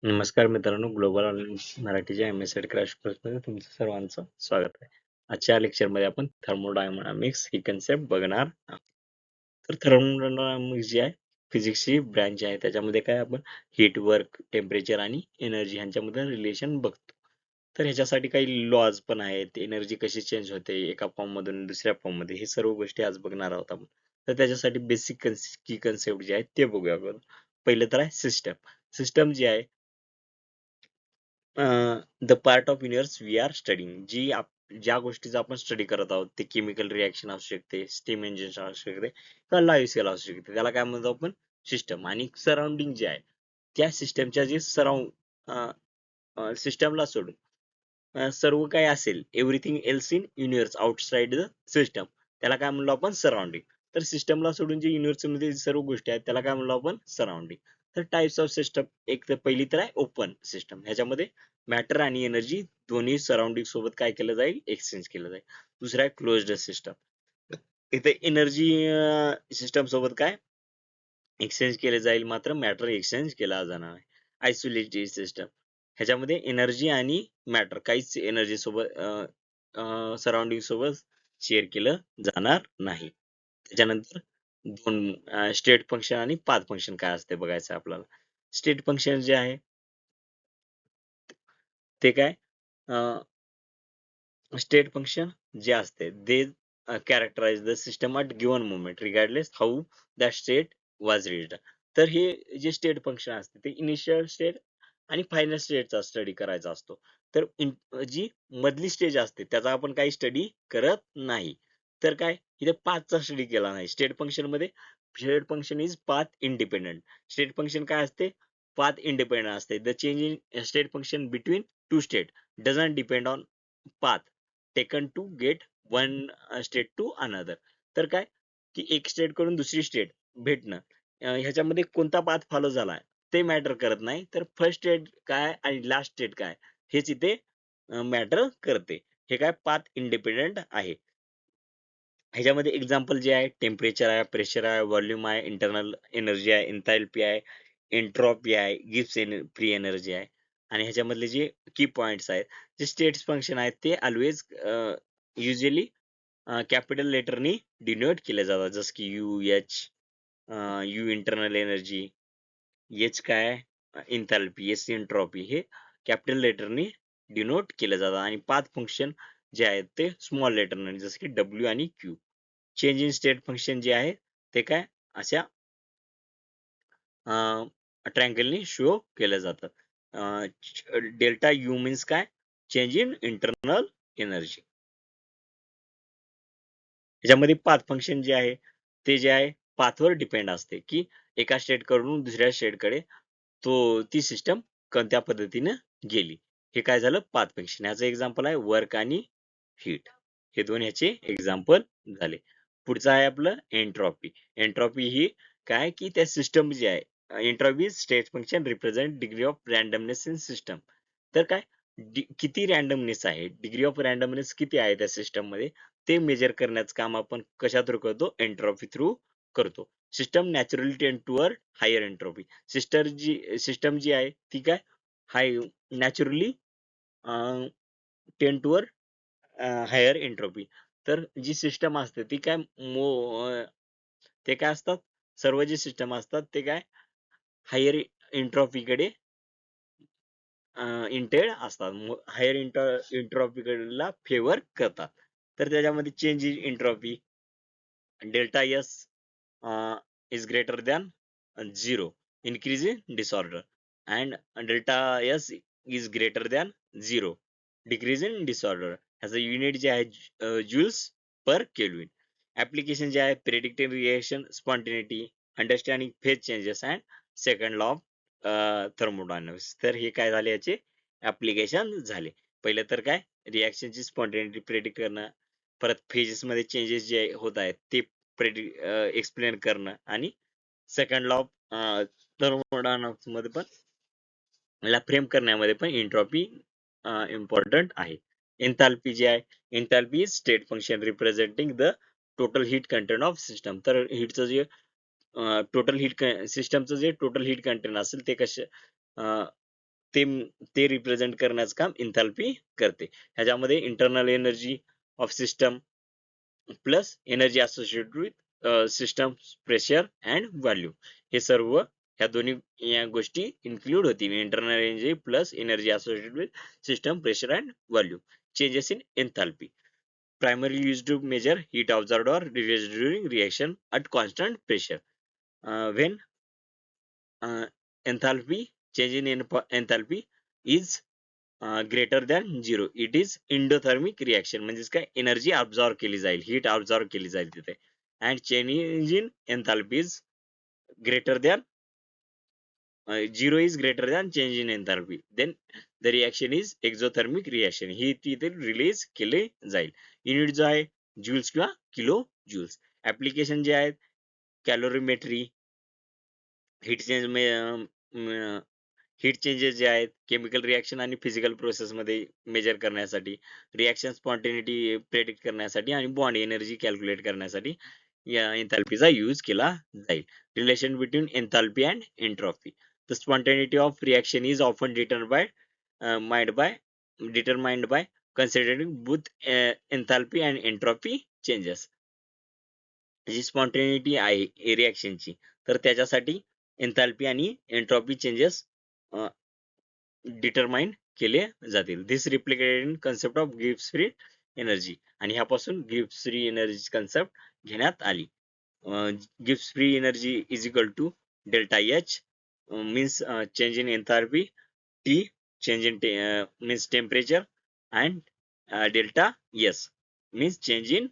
नमस्कार मित्रांनो, ग्लोबल मराठीच्या एम.एस.सी. क्रॅश कोर्समध्ये तुमचं सर्वांचं स्वागत आहे. आजच्या लेक्चरमध्ये आपण थर्मोडायनामिक्स ही कन्सेप्ट बघणार आहोत. तर थर्मोडायनामिक्स जी आहे फिजिक्सची ब्रँच आहे. त्याच्यामध्ये काय आपण हीट, वर्क, टेम्परेचर आणि एनर्जी यांच्यामध्ये रिलेशन बघतो. तर ह्याच्यासाठी काही लॉज पण आहेत. एनर्जी कशी चेंज होते एका फॉर्म मधून दुसऱ्या फॉर्म मध्ये, हे सर्व गोष्टी आज बघणार आहोत आपण. तर त्याच्यासाठी बेसिक की कन्सेप्ट जे आहेत ते बघूया आपण. पहिलं तर आहे सिस्टम. सिस्टम जी आहे the part of universe we are studying, ज्या गोष्टीचा आपण स्टडी करत आहोत ते केमिकल रिएक्शन असू शकते, स्टीम इंजिन असू शकते किंवा लाईव्ह सेल असू शकते, त्याला काय म्हणतो आपण सिस्टम. आणि सराउंडिंग जे आहे त्या सिस्टमच्या जे सिस्टमला सोडून सर्व काही असेल, everything else in universe outside the system, त्याला काय म्हणलो आपण सराउंडिंग. तर सिस्टमला सोडून जे युनिव्हर्स मध्ये सर्व गोष्टी आहेत त्याला काय म्हणलो आपण सराउंडिंग. तर टाइप्स ऑफ सिस्टम, एक तर पहिली तर आहे ओपन सिस्टम. ह्याच्यामध्ये मॅटर आणि एनर्जी दोन्ही सराउंडिंग सोबत काय केलं जाईल, एक्सचेंज केलं जाईल. दुसरा आहे क्लोज्ड सिस्टम. इथे एनर्जी सिस्टम सोबत काय एक्सचेंज केले जाईल, मात्र मॅटर एक्सचेंज केला जाणार नाही. आयसोलेटेड सिस्टम, ह्याच्यामध्ये एनर्जी आणि मॅटर काहीच एनर्जी सोबत सराउंडिंग सोबत शेअर केलं जाणार नाही. त्याच्यानंतर दोन स्टेट फंक्शन आणि पाथ फंक्शन काय असते बघायचं आपल्याला. स्टेट फंक्शन जे आहे ते काय, स्टेट फंक्शन जे असते they characterise the system at given moment regardless how that state was reached. तर हे जे स्टेट फंक्शन असते ते इनिशियल स्टेट आणि फायनल स्टेटचा स्टडी करायचा असतो. तर जी मधली स्टेज असते त्याचा आपण काही स्टडी करत नाही. तर काय इथे पाथचा स्टडी केला नाही स्टेट फंक्शन मध्ये. State function is path independent. State function काय असते, पाथ इंडिपेंडेंट असते. The change in state function between two state doesn't depend on path taken to get one state to another. तर काय की एक स्टेट कडून दुसरी स्टेट भेटणं, ह्याच्यामध्ये कोणता पाथ फॉलो झाला ते मॅटर करत नाही. तर फर्स्ट स्टेट काय आणि लास्ट स्टेट काय हेच इथे मॅटर करते. हे काय पाथ इंडिपेंडेंट आहे. ह्याच्यामध्ये एक्झाम्पल जे आहे टेम्परेचर आहे, प्रेशर आहे, व्हॉल्यूम आहे, इंटरनल एनर्जी आहे, एन्थॅल्पी आहे, एंट्रॉपी आहे, गिब्स फ्री एनर्जी आहे. आणि ह्याच्यामधले जे की पॉइंट्स आहेत, जे स्टेट्स फंक्शन आहेत ते ऑलवेज युजली कॅपिटल लेटरनी डिनोट केले जातात, जसं की U H, you internal energy, H काय एन्थॅल्पी, एस एंट्रॉपी, हे कॅपिटल लेटरनी डिनोट केले जातात. आणि पाथ फंक्शन जे आहेत ते स्मॉल लेटरने, जसं की डब्ल्यू आणि Q. Change in state function जे आहे ते काय अशा ट्रँगलनी शो केलं जातं. डेल्टा यू मीन्स काय, चेंज इन इंटरनल एनर्जी. ह्याच्यामध्ये पाथ फंक्शन जे आहे ते जे आहे पाथवर डिपेंड असते, की एका स्टेट कडून दुसऱ्या स्टेट कडे ती सिस्टम कोणत्या पद्धतीने गेली. हे काय झालं पाथ फंक्शन. याचं एक्झाम्पल आहे वर्क आणि हीट. हे दोन ह्याचे एक्झाम्पल झाले. पुढचं आहे आपलं एंट्रॉपी. एंट्रॉपी ही काय की त्या सिस्टम जी आहे, entropy state function represent degree of randomness in system. तर काय किती रँडमनेस आहे, डिग्री ऑफ रँडमनेस किती आहे त्या सिस्टम मध्ये, ते मेजर करण्याचं काम आपण कशा थ्रू करतो, एंट्रॉपी थ्रू करतो. सिस्टम नॅचरली टेंड टुवर्ड हायर एंट्रोपी. सिस्टम जी आहे ती काय हाय नॅचरली टेंड टुवर्ड हायर एंट्रोपी. तर जी सिस्टम असते ती काय ते काय असतात, सर्व जे सिस्टम असतात ते काय हायर एंट्रोपी कडे इंटेड असतात, हायर एंट्रोपी कडला फेवर करतात. तर त्याच्यामध्ये change in entropy, delta S is greater than 0, increase in disorder, and delta s is greater than 0, decrease in disorder. ह्याचं युनिट जे आहे ज्यूल्स पर केल्विन. ऍप्लिकेशन जे आहे predicting reaction spontaneity, understanding phase changes and second law of thermodynamics. तर हे काय झाले याचे ऍप्लिकेशन झाले. पहिलं तर काय रिएक्शनची स्पॉन्टिनिटी प्रेडिक्ट करणं, परत फेजेस मध्ये चेंजेस जे होत आहेत ते एक्सप्लेन करणं, आणि सेकंड लॉ ऑफ थर्मोडायनामिक्स मध्ये पण याला फ्रेम करण्यामध्ये पण एंट्रॉपी इम्पॉर्टंट आहे. एन्थाल्पी जे आहे, enthalpy is state function representing the total heat content of system. तर हीटचं जे टोटल हीट सिस्टमचं जे टोटल हीट कंटेंट असेल ते कसे ते ते रिप्रेझेंट करण्याचं काम एन्थाल्पी करते. ह्याच्यामध्ये internal energy of system plus energy associated with system pressure and volume, हे सर्व ह्या दोन्ही या गोष्टी इन्क्लूड होतील. Internal energy plus energy associated with system pressure and volume changes in enthalpy, primarily used to measure heat absorbed or released during reaction at constant pressure. When enthalpy change in enthalpy is greater than 0, it is endothermic reaction. म्हणजेच काय, energy absorb केली जाईल, heat absorb केली जाईल तिथे. And change in enthalpy is greater than 0 is greater than change in enthalpy, then the reaction is exothermic reaction. ही तिथे release केले जाईल. युनिट जो आहे ज्यूल्स किंवा किलो ज्यूल्स. ऍप्लिकेशन जे आहेत कॅलोरीमेट्री, हीट चेंज हीट चेंजेस जे आहेत केमिकल रिएक्शन आणि फिजिकल प्रोसेस मध्ये मेजर करण्यासाठी, रिएक्शन स्पॉन्टेनिटी प्रेडिक्ट करण्यासाठी आणि बॉन्ड एनर्जी कॅल्क्युलेट करण्यासाठी या एन्थाल्पीचा यूज केला जाईल. Relation between enthalpy and entropy. The spontaneity of reaction is often determined by considering both enthalpy and entropy changes. जी स्पॉन्टेनिटी आहे रिएक्शनची, तर त्याच्यासाठी एन्थाल्पी आणि एंट्रॉपी चेंजेस डिटरमाइन केले जातील. This replicated in concept of Gibbs free energy, आणि ह्यापासून गिब्स फ्री एनर्जी कन्सेप्ट घेण्यात आली. Gibbs free energy is equal to delta H means change in enthalpy, T change in means temperature, and delta S means change in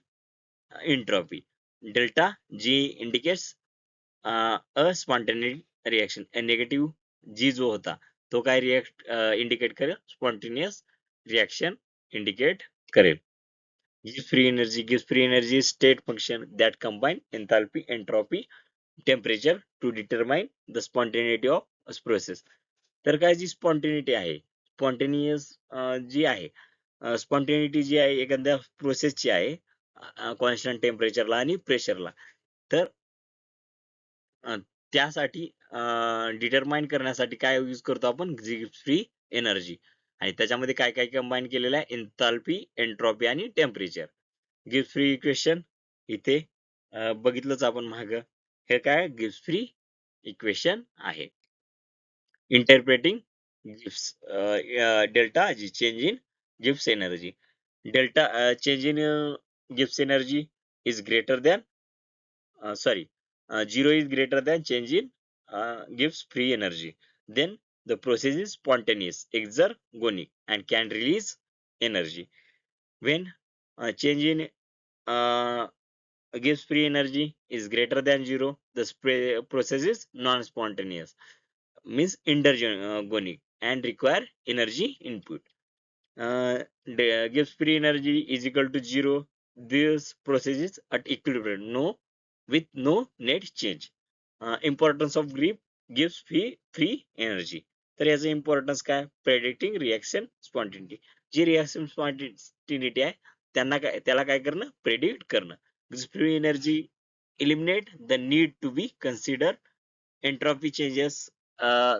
entropy. Delta G indicates a spontaneous reaction. A negative G जो होता तो काय react indicate करेल, spontaneous reaction indicate करेल. Gibbs free energy is state function that combine enthalpy, entropy, temperature to determine the spontaneity of a process. तर काय जी spontaneity आहे, spontaneous जी आहे, स्पॉन्टेनिटी जी आहे एखाद्या प्रोसेसची आहे कॉन्स्टंट टेम्परेचरला आणि प्रेशरला, तर त्यासाठी डिटरमाइन करण्यासाठी काय यूज करतो आपण, गिब्स फ्री एनर्जी. आणि त्याच्यामध्ये काय काय कंबाईन केलेलं आहे, एन्थाल्पी, एंट्रॉपी आणि टेम्परेचर. गिब्स फ्री इक्वेशन इथे बघितलंच आपण माग, हे काय गिब्स फ्री इक्वेशन आहे. Interpreting Gibbs delta G change in Gibbs energy. Delta change in Gibbs energy is greater than 0 is greater than change in Gibbs free energy. Then the process is spontaneous, exergonic, and can release energy. When change in uh, Gibbs free energy is greater than 0, the process is non-spontaneous, means endergonic, and require energy input. Gibbs free energy is equal to 0. This process is at equilibrium, with no net change. Importance of Gibbs free energy. तर याचं importance काय, predicting reaction spontaneity. जी reaction spontaneity आहे त्याला काय करणं, predict करणं. Gibbs free energy eliminate the need to be considered entropy changes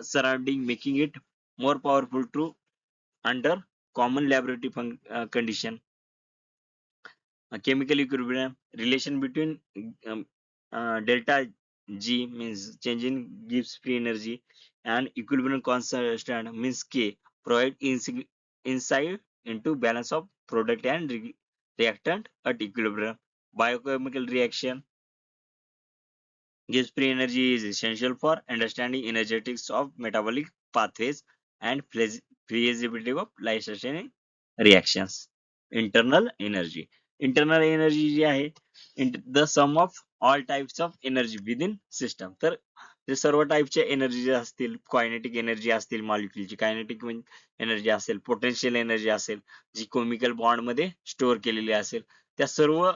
surrounding, making it more powerful to under common laboratory condition. Chemical equilibrium relation between delta G means change in Gibbs free energy and equilibrium constant means K provide insight into balance of product and reactant at equilibrium. Biochemical reaction. Gibbs free energy is essential for understanding energetics of metabolic pathways and feasibility of life-sustaining reactions. Internal energy. Internal energy जी आहे, the sum of all types of energy within system. तर जे सर्व टाईपचे energy असतील, kinetic energy असतील, मॉलिक्युलची kinetic energy असेल, potential energy असेल, जी chemical bond मध्ये स्टोअर केलेली असेल, त्या सर्व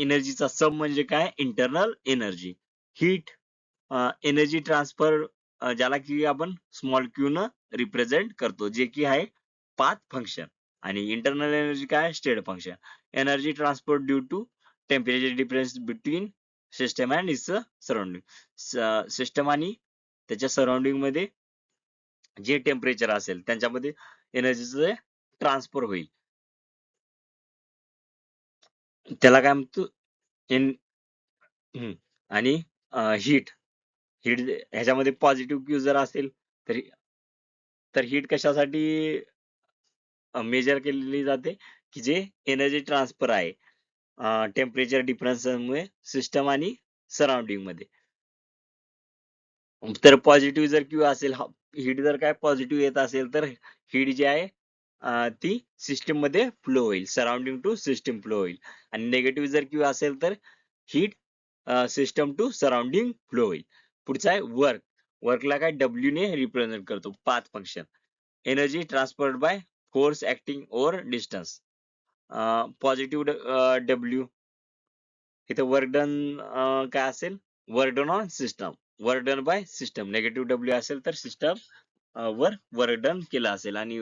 एनर्जीचा सम म्हणजे काय, internal energy. Heat energy transfer, ज्याला की आपण स्मॉल क्यू न रिप्रेझेंट करतो, जे की आहे पाथ फंक्शन. आणि इंटरनल एनर्जी काय, state function. Energy transport due to temperature difference between system and its surrounding. System आणि त्याच्या सराउंडिंग मध्ये जे टेम्परेचर असेल त्यांच्यामध्ये एनर्जीचं ट्रान्सफर होईल. त्याला काय म्हणतो इन हम्म. आणि हीट हीट ह्याच्यामध्ये पॉझिटिव्ह क्यू जर असेल तर हीट कशासाठी मेजर केलेली जाते, की जे एनर्जी ट्रान्सफर आहे टेम्परेचर डिफरन्समुळे सिस्टम आणि सराउंडिंग मध्ये. तर पॉझिटिव्ह जर क्यू असेल, हीट जर काय पॉझिटिव्ह येत असेल तर हीट जी आहे ती सिस्टम मध्ये फ्लो होईल, सराउंडिंग टू सिस्टम फ्लो होईल. आणि निगेटिव्ह जर क्यू असेल तर heat system to surrounding flow होईल. पुढचा आहे वर्क. वर्कला काय डब्ल्यू ने रिप्रेझेंट करतो, path function. Energy transferred by force acting over distance. Positive W, इथे वर्क डन काय असेल, work done on system, work done by system. Negative W असेल तर सिस्टम वर वर्क डन केलं असेल आणि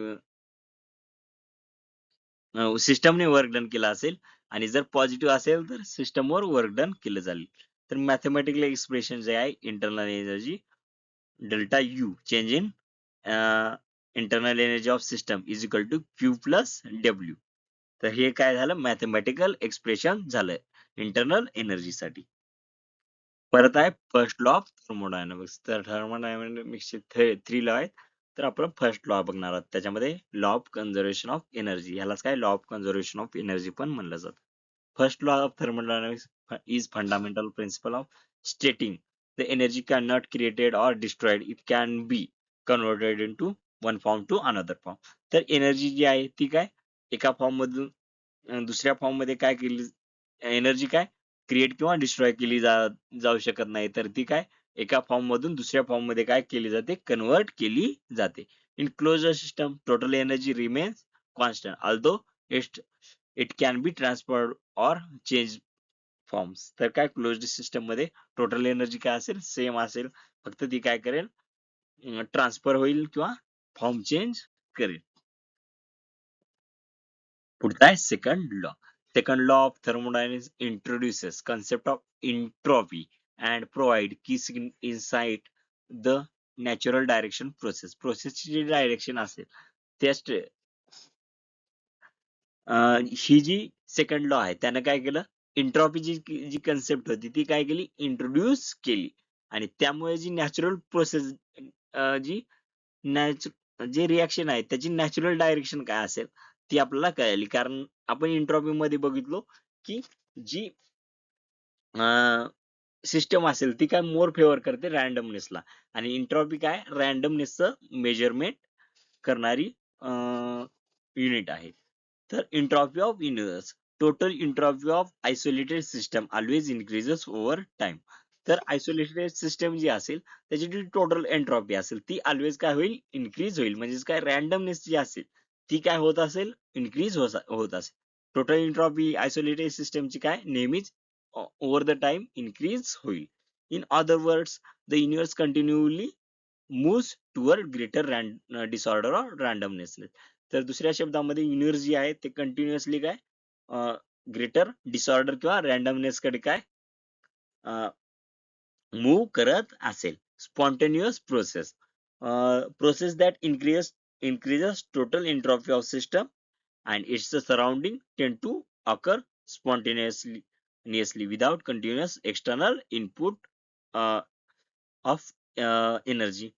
सिस्टमने वर्क डन केलं असेल. आणि जर पॉझिटिव्ह असेल तर सिस्टमवर वर्क डन केलं जाईल. तर मॅथमॅटिकल एक्सप्रेशन जे आहे internal energy delta U change in internal energy of system is equal to Q plus W. तर हे काय झालं, मॅथमॅटिकल एक्सप्रेशन झालं इंटरनल एनर्जी साठी. परत आहे फर्स्ट लॉ ऑफ थर्मोडायनामिक्स. तर थर्मोडायनामिक्सचे 3 लॉ आहेत. तर आपण फर्स्ट लॉ बघणार आहोत. त्याच्यामध्ये law of conservation of energy, ह्यालाच काय law of conservation of energy पण म्हणलं जातं. First law of thermodynamics is fundamental principle of stating the energy cannot created or destroyed, it can be converted into one form to another form. तर energy जी आहे ती काय एका form मधून दुसऱ्या फॉर्म मध्ये काय केली, एनर्जी काय क्रिएट किंवा डिस्ट्रॉय केली जाऊ शकत नाही, तर ती काय एका फॉर्म मधून दुसऱ्या फॉर्म मध्ये काय केली जाते, कन्वर्ट केली जाते. In closer system total energy remains constant although it can be transferred और चेंज फॉर्म्स. तर काय क्लोज्ड सिस्टम मध्ये टोटल एनर्जी काय असेल, सेम असेल, फक्त ती काय करेल, ट्रान्सफर होईल किंवा फॉर्म चेंज करेल. पुढचा आहे second law. Second law of thermodynamics introduces concept of entropy and provide key insight the natural direction process. प्रोसेसची जी डायरेक्शन असेल त्याच ही जी सेकंड लॉ आहे त्यानं काय केलं, एंट्रॉपीची जी कन्सेप्ट होती ती काय केली, इंट्रोड्यूस केली. आणि त्यामुळे जी नॅचरल प्रोसेस जी जे रिॲक्शन आहे त्याची नॅचरल डायरेक्शन काय असेल ती आपल्याला कळाली. कारण आपण एंट्रॉपी मध्ये बघितलो की जी सिस्टम असेल ती काय मोर फेवर करते रॅन्डमनेसला, आणि एंट्रॉपी काय रॅन्डमनेसचं मेजरमेंट करणारी युनिट आहे. तर entropy of universe, total entropy of isolated system always increases over time. तर आयसोलेटेड सिस्टम जी असेल त्याची जी टोटल एंट्रॉपी असेल ती ऑलवेज काय होईल, इन्क्रीज होईल. म्हणजेच काय रॅन्डमनेस जी असेल ती काय होत असेल, इन्क्रीज होत असेल. टोटल एंट्रॉपी आयसोलेटेड सिस्टमची काय नेहमीच ओव्हर द टाइम इन्क्रीज होईल. In other words the universe continuously moves toward greater disorder or randomness. तर दुसऱ्या शब्दामध्ये युनिव्हर्स जी आहे ते कंटिन्युअसली काय ग्रेटर डिसऑर्डर किंवा रॅन्डमनेस कडे काय मूव्ह करत असेल. Spontaneous process, process that increases total entropy of system and its surrounding tend to occur spontaneously without continuous external input uh, of energy.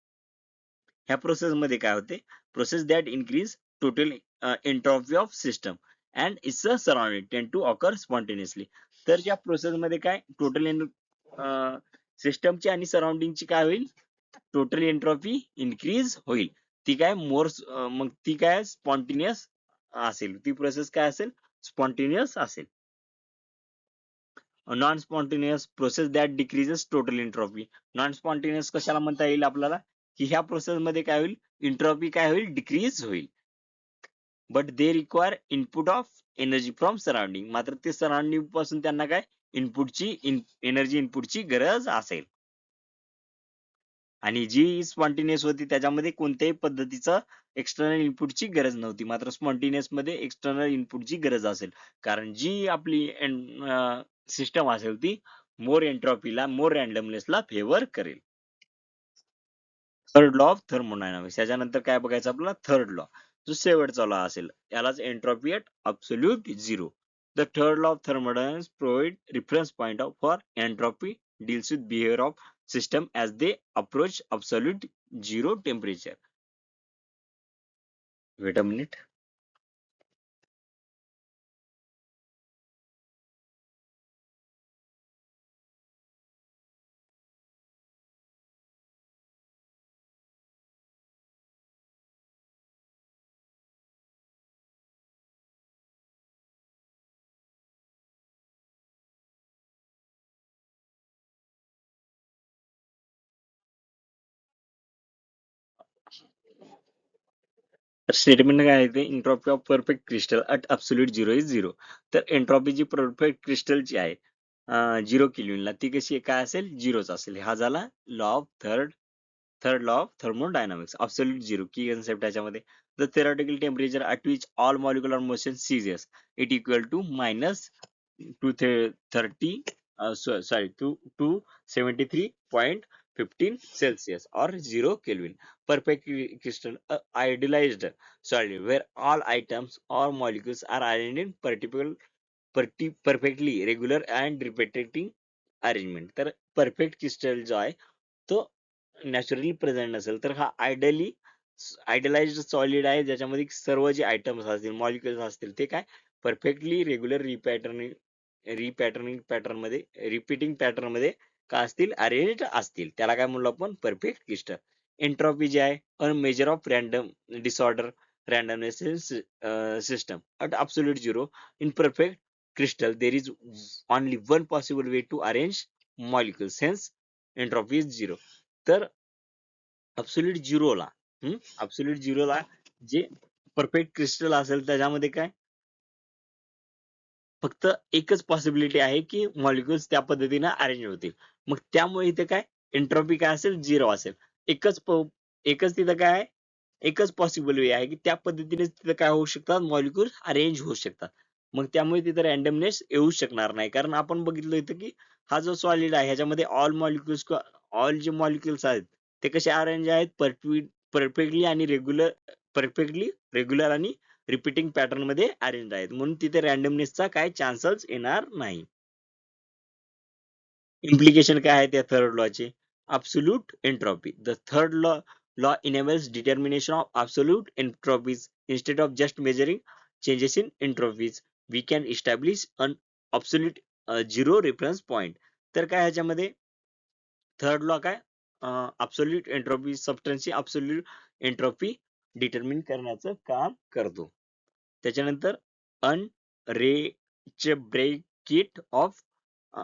ह्या प्रोसेस मध्ये काय होते, process that increase total entropy of system and its surrounding टेंड to occur spontaneously. तर या process मध्ये काय total सिस्टमची आणि सराउंडिंगची काय होईल, टोटल एंट्रॉपी इन्क्रीज होईल. ती काय मोर मग ती काय स्पॉन्टेनियस असेल, ती प्रोसेस काय असेल, स्पॉन्टेनियस असेल. Non spontaneous process that decreases total entropy. Non spontaneous कशाला म्हणता येईल आपल्याला, की ह्या प्रोसेस मध्ये काय होईल, एंट्रॉपी काय होईल, डिक्रीज होईल. But they require input of energy from surrounding. मात्र ते सराउंडिंग पासून त्यांना काय इनपुटची एनर्जी इनपुटची गरज असेल. आणि जी स्पॉन्टेनियस होती त्याच्यामध्ये कोणत्याही पद्धतीचं एक्सटर्नल इनपुटची गरज नव्हती. मात्र स्पॉन्टेनियस मध्ये एक्सटर्नल इनपुटची गरज असेल, कारण जी आपली सिस्टम असेल ती मोर एंट्रॉपीला मोर रॅन्डमनेसला फेवर करेल. Third law of thermodynamics. त्याच्यानंतर काय बघायचं आपल्याला, थर्ड लॉ, जो शेवटचा लॉ असेल यालाच entropy at absolute zero. The third law of thermodynamics provide reference point for entropy, deals with behavior of system as they approach absolute zero temperature. Wait a minute. Statement काय आहे ते, entropy of perfect crystal at absolute zero is zero. तर entropy जी perfect क्रिस्टलची आहे 0 केल्विनला, ती कशी काय असेल, झिरोच असेल. हा झाला law of third law of thermodynamics, absolute zero की कन्सेप्ट याच्यामध्ये. The theoretical temperature at which all molecular motion ceases it equal to minus 230 273.15 Celsius or 0 Kelvin. Perfect crystal, idealized solid where all items or molecules are arranged in perfectly regular and repeating arrangement. तर perfect crystal जो आहे तो naturally present नसेल, तर हा आयडियलाइज्ड solid आहे, ज्याच्यामध्ये सर्व जे आयटम्स असतील, मॉलिक्युल्स असतील, ते काय परफेक्टली रेग्युलर रिपॅटर्निंग पॅटर्न मध्ये, रिपीटिंग पॅटर्न मध्ये काय असतील, अरेंज असतील. त्याला काय म्हणलो आपण, परफेक्ट क्रिस्टल. एंट्रॉपी जे आहे, a measure of random disorder randomness in system at absolute zero. In perfect crystal there is only one possible way to arrange molecules, hence entropy is zero. तर absolute zero ला absolute zero ला जे perfect crystal असेल त्याच्यामध्ये काय फक्त एकच possibility आहे की मॉलिक्युल्स त्या पद्धतीने अरेंज होतील. मग त्यामुळे इथे काय एंट्रोपी काय असेल, झिरो असेल. एकच तिथं काय आहे, एकच पॉसिबल वे आहे की त्या पद्धतीने तिथं काय होऊ शकतात, मॉलिक्युल अरेंज होऊ शकतात. मग त्यामुळे तिथं रॅन्डमनेस येऊ शकणार नाही, कारण आपण बघितलं इथं की हा जो सॉलिड आहे ह्याच्यामध्ये ऑल जे मॉलिक्युल्स आहेत ते कसे अरेंज आहेत, परफेक्टली आणि रेग्युलर आणि रिपीटिंग पॅटर्न मध्ये अरेंज आहेत, म्हणून तिथे रॅन्डमनेसचा काय चान्सच येणार नाही. इम्प्लिकेशन काय आहे त्या third लॉचे, absolute entropy. The third law enables determination of absolute entropies instead of just measuring changes in entropies. We can establish an absolute zero reference point. तर काय ह्याच्यामध्ये थर्ड लॉ काय, absolute entropy सबस्टन्सची absolute entropy determine करण्याचं काम करतो. त्याच्यानंतर unreachability of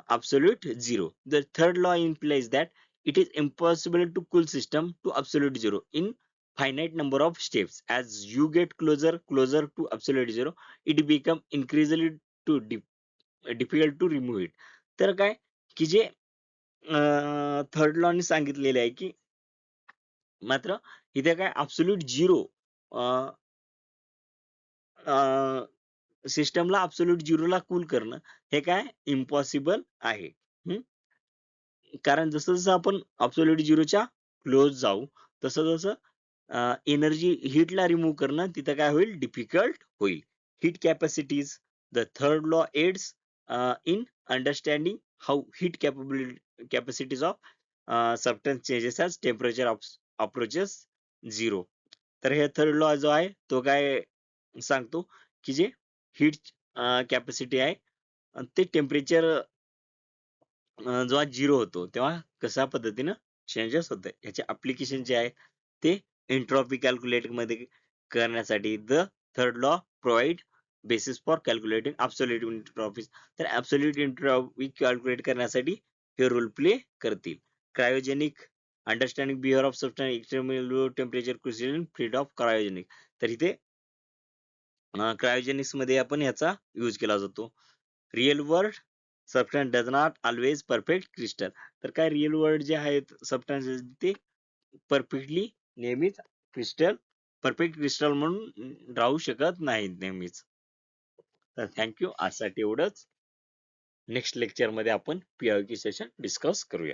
absolute zero. The third law implies that it is impossible to cool system to absolute zero in finite number of steps. As you get closer to absolute zero, it become increasingly to difficult to remove it. तर काय की जे third law ने सांगितलेले आहे की मात्र इथे काय absolute झिरो सिस्टमला अब्सोल्यूट झिरोला कूल करणं हे काय इम्पॉसिबल आहे. कारण जसं जसं आपण अब्सोल्यूट झिरोच्या क्लोज जाऊ तसं तसं एनर्जी हीटला रिमूव्ह करणं तिथं काय होईल, डिफिकल्ट होईल. Heat capacities, the third law aids in understanding how heat capacities of substance changes as temperature approaches zero. तर हे थर्ड लॉ जो आहे तो काय सांगतो की जे हीट कॅपॅसिटी आहे ते टेम्परेचर जेव्हा झिरो होतो तेव्हा कशा पद्धतीनं चेंजेस होते. याचे अप्लिकेशन जे आहे ते एंट्रॉपी कॅल्क्युलेट मध्ये करण्यासाठी the third law provide basis for calculating absolute entropy. तर ऍब्सोल्यूट एंट्रॉपी कॅल्क्युलेट करण्यासाठी हे रोल प्ले करतील. Cryogenic understanding behavior of substance extremely low temperature crystal freed of cryogenic. तर इथे क्रायोजेनिक्स मध्ये आपण याचा यूज केला जातो. Real world substance does not always perfect crystal. तर काय रिअल वर्ल्ड जे आहेत सबस्टन्सेस ते परफेक्टली नेहमीच परफेक्ट क्रिस्टल म्हणून राहू शकत नाहीत नेहमीच. तर थँक्यू, आजसाठी एवढंच. नेक्स्ट लेक्चर मध्ये आपण पीआयक्यू सेशन डिस्कस करूया.